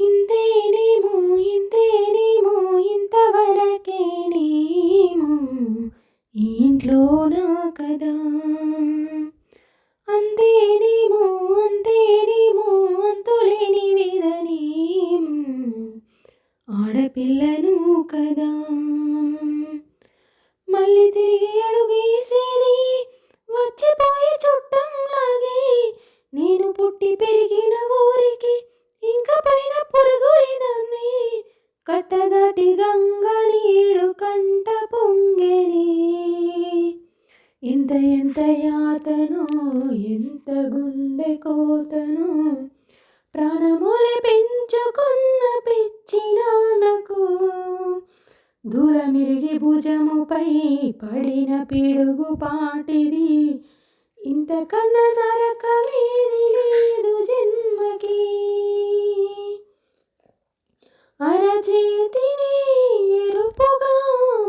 ఇంతేనేమో ఇంతేనేమో ఇంతవరకేనేమో ఈ ఇంట్లోనా కదా అంతేనేమో అంతేనేమో అంతులేని వేదనేమో ఆడపిల్లను కదా మళ్ళీ తిరిగి అడుగేసేది వచ్చిపోయే చుట్టంలాగే నేను పుట్టి పెరిగిన ఊరికి ఇంకా పైన పొరుగుదాన్ని కట్టదాటి గంగ నీడు కంట పొంగెని ఎంత ఎంత యాతనో ఎంత గుండె కోతనో ప్రాణములే పెంచుకున్న పిచ్చి నాన్నకు దూరమిరిగి భుజముపై పడిన పిడుగు పాటిది ఇంతకన్నా నరకమేది లేదు జన్మకి అరచేతిని ఎరుపుగా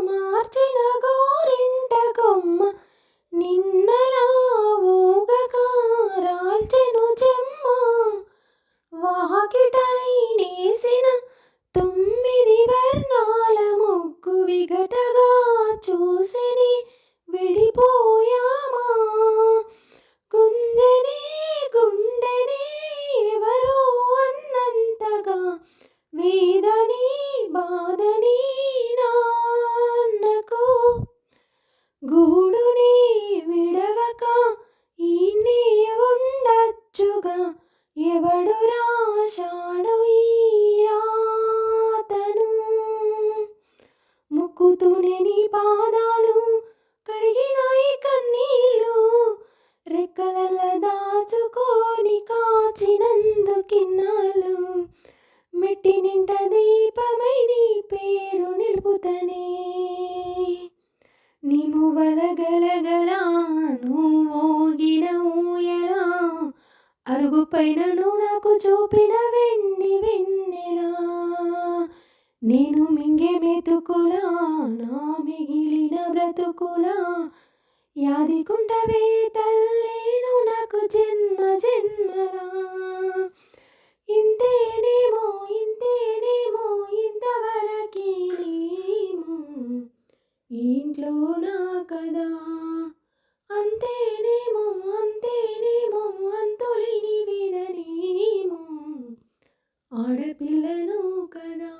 మార్చిన గోరింట కొమ్మ నిన్నలా ఊగక రాల్చెను చెమ్మ వాకిటని నేసిన 9 వర్ణాల ముగ్గు విగటగా చూసిని విడిపోయామా గుంజని గుండెని ఎవరో అన్నంతగా వేదని బాధని నాన్నకు గూడుని విడవక ఈయనే ఉండొచ్చుగా ఎవడు రాశాడు ఈ రాతను ముక్కుతూనే నీ పాదాలు కడిగినాయి కన్నీళ్ళు రెక్కలల్ల దాచుకొని కాచినందుకిన్నాళ్ళు మెట్టి నింట దీపమై నీ పేరు నిలుపుతనే నీ మువ్వల గలగల నువ్వోగిన ఊయలా అరుగుపైన నువ్వు నాకు చూపిన వెండి వెన్నెలా నేను మింగే మెతుకులా నా మిగిలిన బ్రతుకులా యాదికుంటవే తల్లేను నాకు జన్మ జన్మలా ఇంతేనేమో ఇంతేనేమో ఇంతవరకేనేమో ఈ ఇంట్లోనా కదా అంతేనేమో అంతేనేమో అంతులేని వేదనేమో ఆడపిల్లను కదా